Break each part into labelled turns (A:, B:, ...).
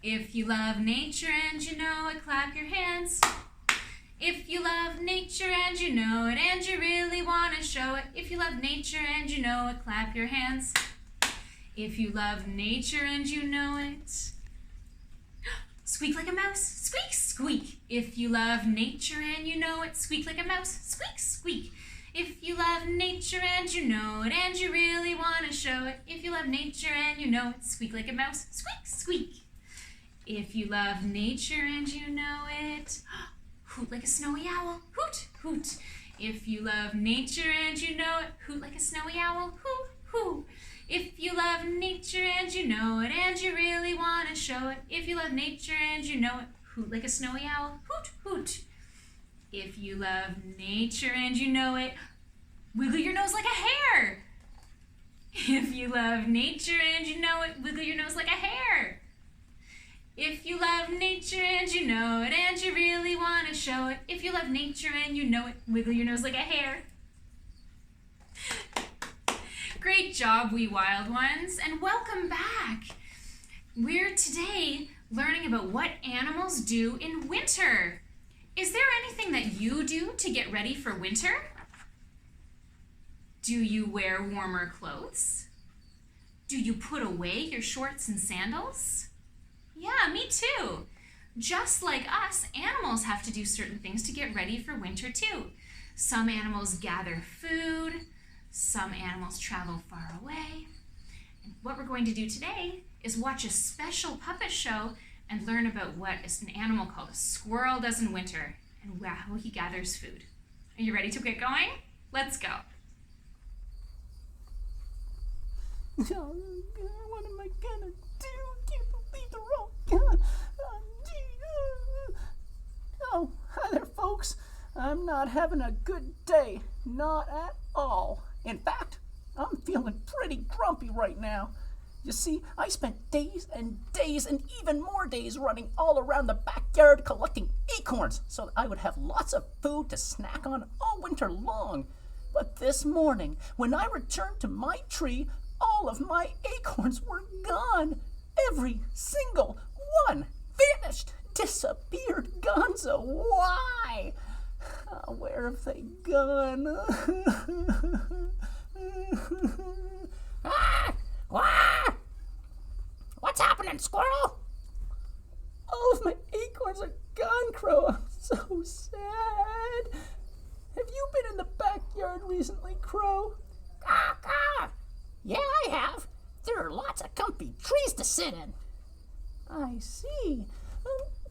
A: If you love nature and you know it, clap your hands. If you love nature and you know it and you really want to show it. If you love nature and you know it, clap your hands. If you love nature and you know it, squeak like a mouse, squeak, squeak. If you love nature and you know it, squeak like a mouse, squeak, squeak. If you love nature and you know it and you really want to show it. If you love nature and you know it, squeak like a mouse, squeak, squeak. If you love nature and you know it, hoot like a snowy owl, hoot, hoot. If you love nature and you know it, hoot like a snowy owl, hoot, hoot. If you love nature and you know it and you really want to show it. If you love nature and you know it, hoot like a snowy owl, hoot, hoot. If you love nature and you know it, wiggle your nose like a hare. If you love nature and you know it, wiggle your nose like a hare. If you love nature and you know it and you really want to show it. If you love nature and you know it, wiggle your nose like a hare. Great job, wee wild ones, and welcome back. We're today learning about what animals do in winter. Is there anything that you do to get ready for winter? Do you wear warmer clothes? Do you put away your shorts and sandals? Yeah, me too. Just like us, animals have to do certain things to get ready for winter too. Some animals gather food. Some animals travel far away. And what we're going to do today is watch a special puppet show and learn about what an animal called a squirrel does in winter and how he gathers food. Are you ready to get going? Let's go.
B: What am I gonna do? Can't believe the wrong gun. Oh, hi there, folks. I'm not having a good day. Not at all. In fact, I'm feeling pretty grumpy right now. You see, I spent days and days and even more days running all around the backyard collecting acorns so that I would have lots of food to snack on all winter long. But this morning, when I returned to my tree, all of my acorns were gone. Every single one vanished, disappeared, gonzo. Why? Where have they gone?
C: Ah! What's happening, Squirrel?
B: All of my acorns are gone, Crow. I'm so sad. Have you been in the backyard recently, Crow?
C: Yeah, I have. There are lots of comfy trees to sit in.
B: I see.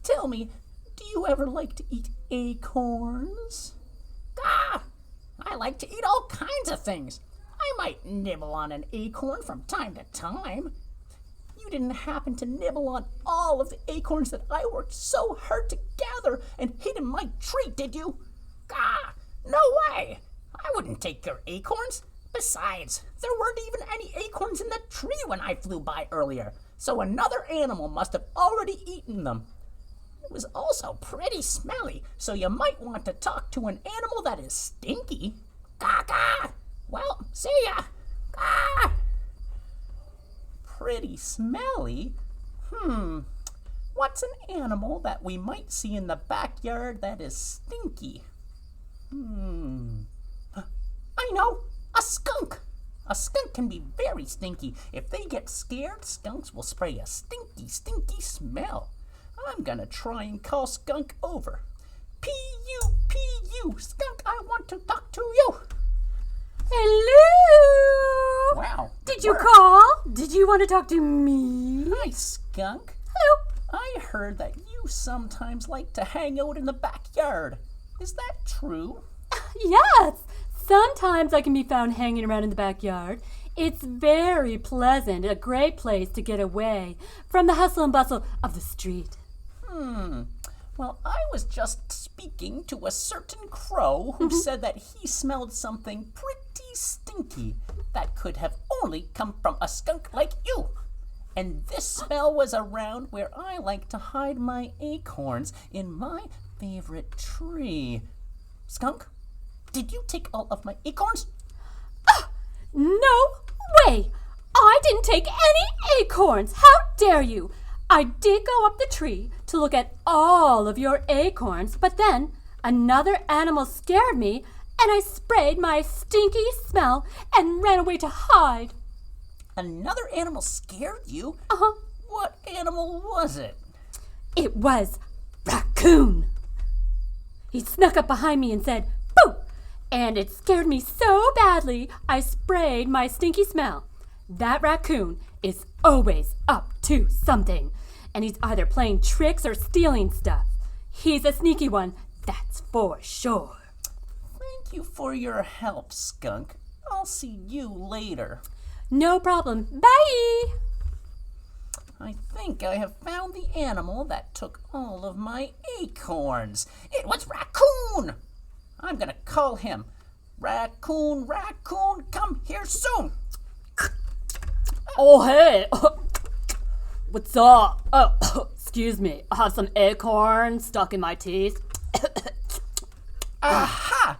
B: Tell me, do you ever like to eat acorns?
C: I like to eat all kinds of things. I might nibble on an acorn from time to time.
B: You didn't happen to nibble on all of the acorns that I worked so hard to gather and hid in my tree, did you?
C: No way! I wouldn't take your acorns. Besides, there weren't even any acorns in the tree when I flew by earlier, so another animal must have already eaten them. It was also pretty smelly, so you might want to talk to an animal that is stinky. Well, see ya.
B: Pretty smelly? What's an animal that we might see in the backyard that is stinky? I know! A skunk! A skunk can be very stinky. If they get scared, skunks will spray a stinky, stinky smell. I'm gonna try and call Skunk over. P-U-P-U! Skunk, I want to talk to you!
D: Hello!
B: Wow.
D: Did you call? Did you want to talk to me?
B: Hi, Skunk.
D: Hello.
B: I heard that you sometimes like to hang out in the backyard. Is that true?
D: Yes. Sometimes I can be found hanging around in the backyard. It's very pleasant, a great place to get away from the hustle and bustle of the street.
B: Well, I was just speaking to a certain crow who said that he smelled something pretty stinky that could have only come from a skunk like you. And this smell was around where I like to hide my acorns in my favorite tree. Skunk, did you take all of my acorns?
D: No way! I didn't take any acorns! How dare you! I did go up the tree to look at all of your acorns, but then another animal scared me and I sprayed my stinky smell and ran away to hide.
C: Another animal scared you?
D: Uh-huh.
C: What animal was it?
D: It was Raccoon. He snuck up behind me and said, "Boo!" And it scared me so badly, I sprayed my stinky smell. That raccoon is always up to something, and he's either playing tricks or stealing stuff. He's a sneaky one, that's for sure.
B: Thank you for your help, Skunk. I'll see you later.
D: No problem. Bye!
B: I think I have found the animal that took all of my acorns. It was Raccoon! I'm gonna call him. Raccoon, Raccoon, come here soon!
D: Oh, hey! What's up? Oh, excuse me. I have some acorns stuck in my teeth.
B: Aha!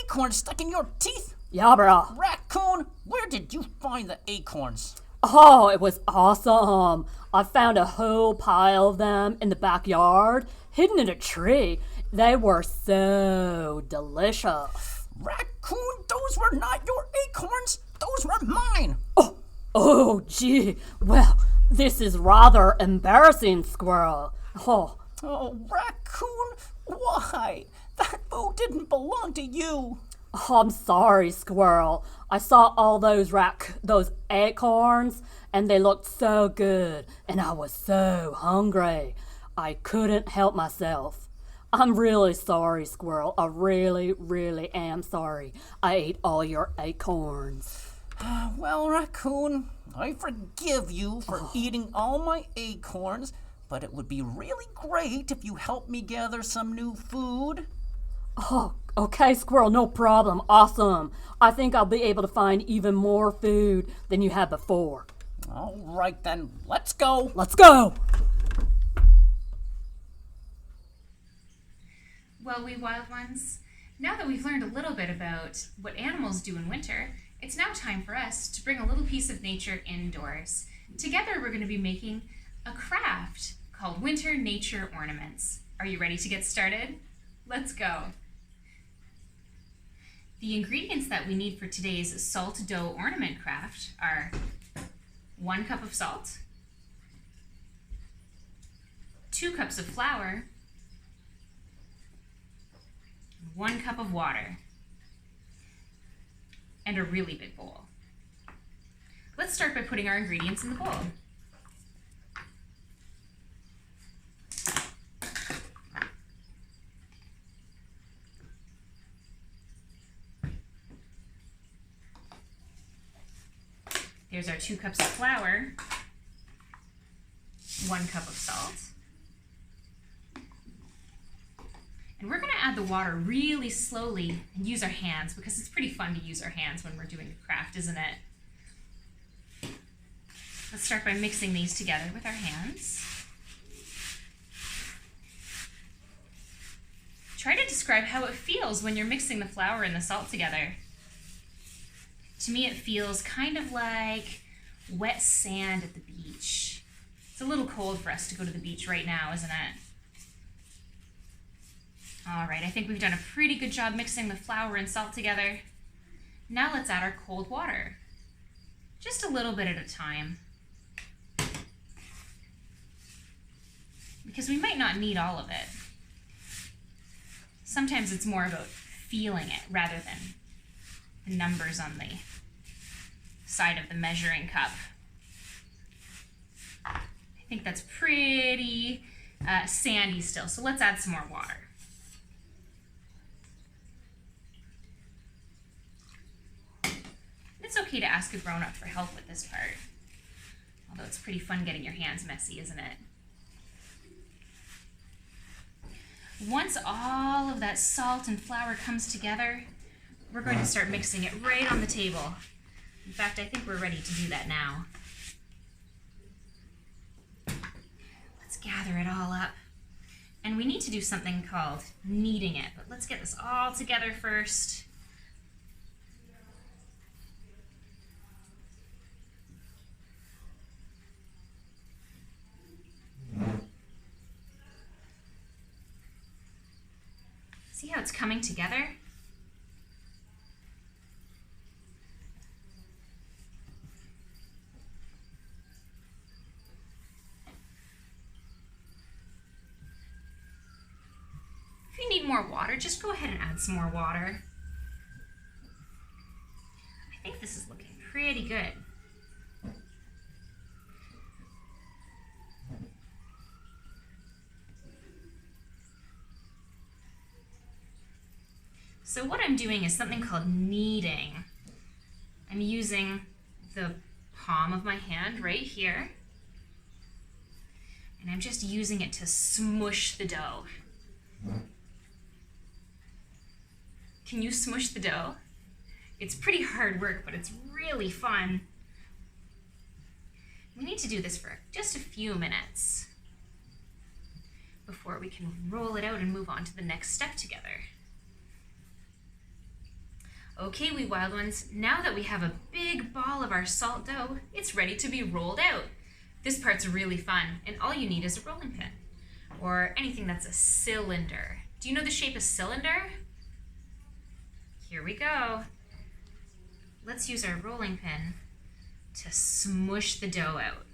B: Acorns stuck in your teeth?
D: Yeah, bro.
B: Raccoon, where did you find the acorns?
D: Oh, it was awesome. I found a whole pile of them in the backyard, hidden in a tree. They were so delicious.
B: Raccoon, those were not your acorns. Those were mine.
D: Oh, gee. Well, this is rather embarrassing, Squirrel. Oh,
B: Raccoon, why? That food didn't belong to you.
D: I'm sorry, Squirrel. I saw all those acorns, and they looked so good, and I was so hungry. I couldn't help myself. I'm really sorry, Squirrel. I really, really am sorry. I ate all your acorns.
B: Well, Raccoon, I forgive you for eating all my acorns, but it would be really great if you helped me gather some new food.
D: Oh, okay, Squirrel, no problem. Awesome. I think I'll be able to find even more food than you had before.
B: All right, then, let's go.
D: Let's go.
A: Well, we wild ones, now that we've learned a little bit about what animals do in winter, it's now time for us to bring a little piece of nature indoors. Together, we're going to be making a craft called Winter Nature Ornaments. Are you ready to get started? Let's go. The ingredients that we need for today's salt dough ornament craft are 1 cup of salt, 2 cups of flour, 1 cup of water, and a really big bowl. Let's start by putting our ingredients in the bowl. Here's our 2 cups of flour, 1 cup of salt. And we're going to add the water really slowly and use our hands because it's pretty fun to use our hands when we're doing a craft, isn't it? Let's start by mixing these together with our hands. Try to describe how it feels when you're mixing the flour and the salt together. To me, it feels kind of like wet sand at the beach. It's a little cold for us to go to the beach right now, isn't it? All right, I think we've done a pretty good job mixing the flour and salt together. Now let's add our cold water. Just a little bit at a time. Because we might not need all of it. Sometimes it's more about feeling it rather than the numbers on the side of the measuring cup. I think that's pretty sandy still, so let's add some more water. It's okay to ask a grown-up for help with this part, although it's pretty fun getting your hands messy, isn't it? Once all of that salt and flour comes together, we're going to start mixing it right on the table. In fact, I think we're ready to do that now. Let's gather it all up. And we need to do something called kneading it, but let's get this all together first. See how it's coming together? If you need more water, just go ahead and add some more water. I think this is looking pretty good. So what I'm doing is something called kneading. I'm using the palm of my hand right here, and I'm just using it to smush the dough. Can you smush the dough? It's pretty hard work, but it's really fun. We need to do this for just a few minutes before we can roll it out and move on to the next step together. Okay, wee wild ones, now that we have a big ball of our salt dough, it's ready to be rolled out. This part's really fun, and all you need is a rolling pin, or anything that's a cylinder. Do you know the shape of cylinder? Here we go. Let's use our rolling pin to smush the dough out.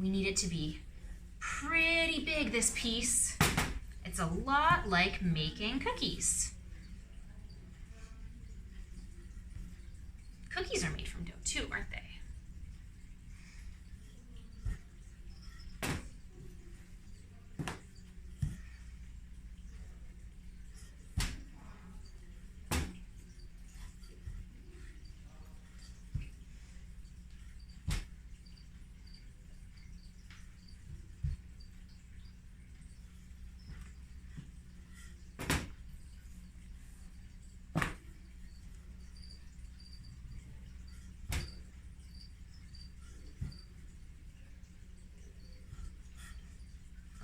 A: We need it to be pretty big, this piece. It's a lot like making cookies. Cookies are made from dough too, aren't they?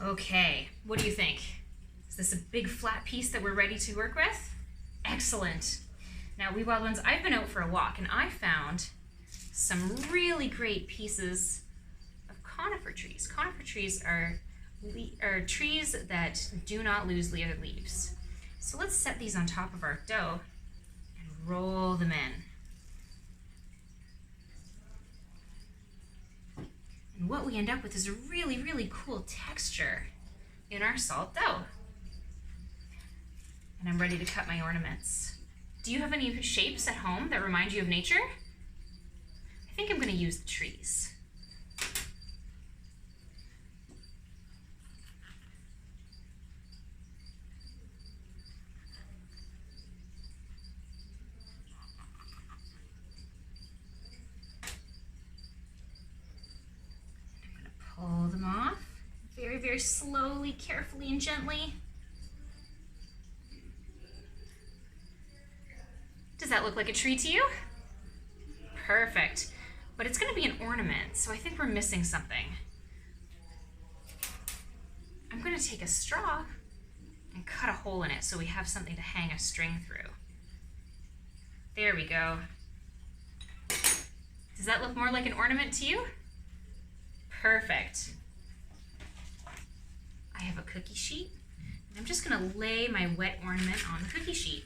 A: Okay, what do you think? Is this a big flat piece that we're ready to work with? Excellent. Now, wee wild ones, I've been out for a walk and I found some really great pieces of conifer trees. Conifer trees are trees that do not lose their leaves. So let's set these on top of our dough and roll them in. And what we end up with is a really, really cool texture in our salt dough. And I'm ready to cut my ornaments. Do you have any shapes at home that remind you of nature? I think I'm going to use the trees. Pull them off very, very slowly, carefully, and gently. Does that look like a tree to you? Perfect. But it's going to be an ornament, so I think we're missing something. I'm going to take a straw and cut a hole in it so we have something to hang a string through. There we go. Does that look more like an ornament to you? Perfect. I have a cookie sheet, and I'm just going to lay my wet ornament on the cookie sheet.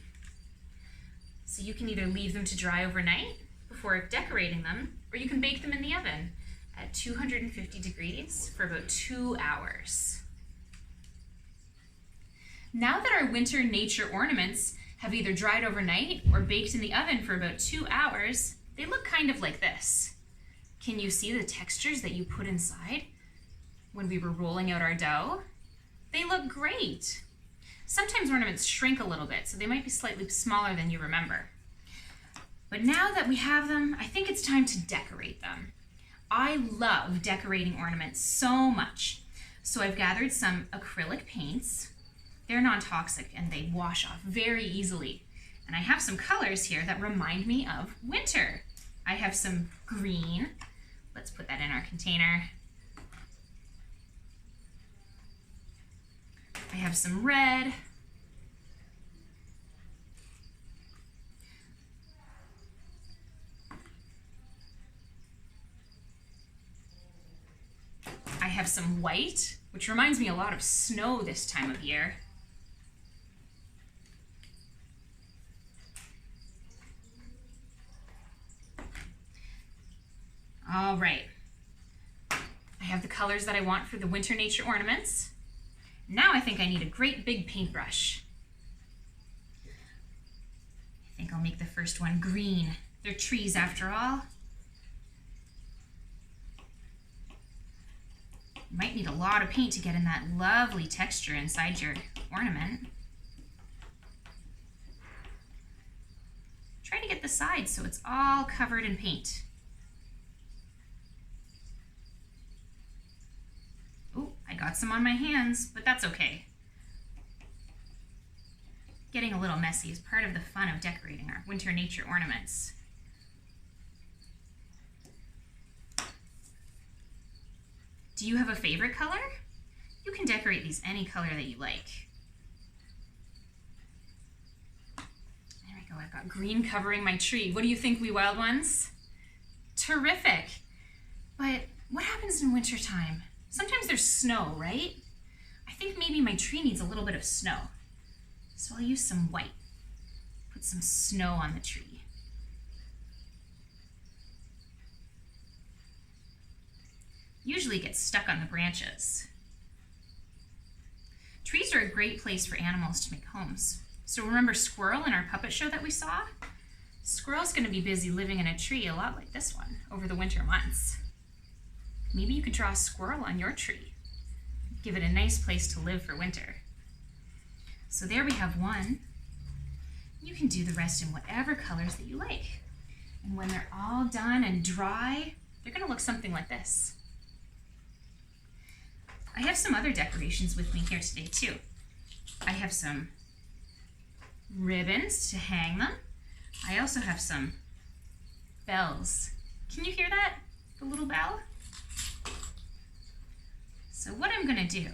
A: So you can either leave them to dry overnight before decorating them, or you can bake them in the oven at 250 degrees for about 2 hours. Now that our winter nature ornaments have either dried overnight or baked in the oven for about 2 hours, they look kind of like this. Can you see the textures that you put inside when we were rolling out our dough? They look great. Sometimes ornaments shrink a little bit, so they might be slightly smaller than you remember. But now that we have them, I think it's time to decorate them. I love decorating ornaments so much. So I've gathered some acrylic paints. They're non-toxic and they wash off very easily. And I have some colors here that remind me of winter. I have some green. Let's put that in our container. I have some red. I have some white, which reminds me a lot of snow this time of year. All right. I have the colors that I want for the Winter Nature Ornaments. Now I think I need a great big paintbrush. I think I'll make the first one green. They're trees after all. You might need a lot of paint to get in that lovely texture inside your ornament. Try to get the sides so it's all covered in paint. Oh, I got some on my hands, but that's okay. Getting a little messy is part of the fun of decorating our Winter Nature Ornaments. Do you have a favorite color? You can decorate these any color that you like. There we go, I've got green covering my tree. What do you think, wee wild ones? Terrific! But what happens in wintertime? Sometimes there's snow, right? I think maybe my tree needs a little bit of snow. So I'll use some white. Put some snow on the tree. Usually gets stuck on the branches. Trees are a great place for animals to make homes. So remember Squirrel in our puppet show that we saw? Squirrel's going to be busy living in a tree a lot like this one over the winter months. Maybe you could draw a squirrel on your tree. Give it a nice place to live for winter. So there we have one. You can do the rest in whatever colors that you like. And when they're all done and dry, they're going to look something like this. I have some other decorations with me here today too. I have some ribbons to hang them. I also have some bells. Can you hear that? The little bell? So what I'm going to do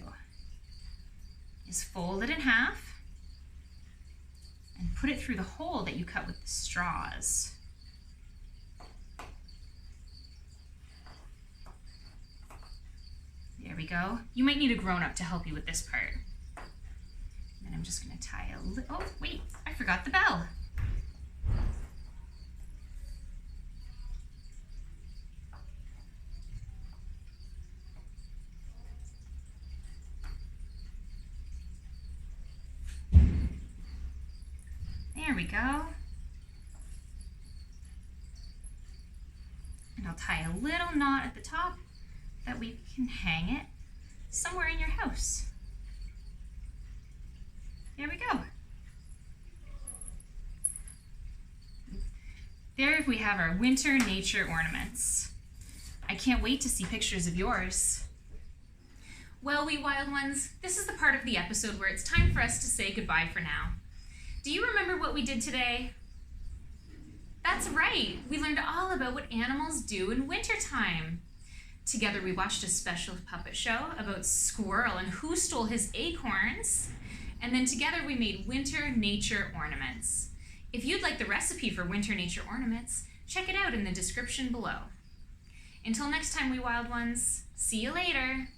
A: is fold it in half and put it through the hole that you cut with the straws. There we go. You might need a grown-up to help you with this part. And then I'm just going to tie oh, wait, I forgot the bell. There we go. And I'll tie a little knot at the top that we can hang it somewhere in your house. There we go. There we have our Winter Nature Ornaments. I can't wait to see pictures of yours. Well, wee wild ones, this is the part of the episode where it's time for us to say goodbye for now. Do you remember what we did today? That's right, we learned all about what animals do in wintertime. Together we watched a special puppet show about Squirrel and who stole his acorns. And then together we made Winter Nature Ornaments. If you'd like the recipe for Winter Nature Ornaments, check it out in the description below. Until next time, wee wild ones, see you later.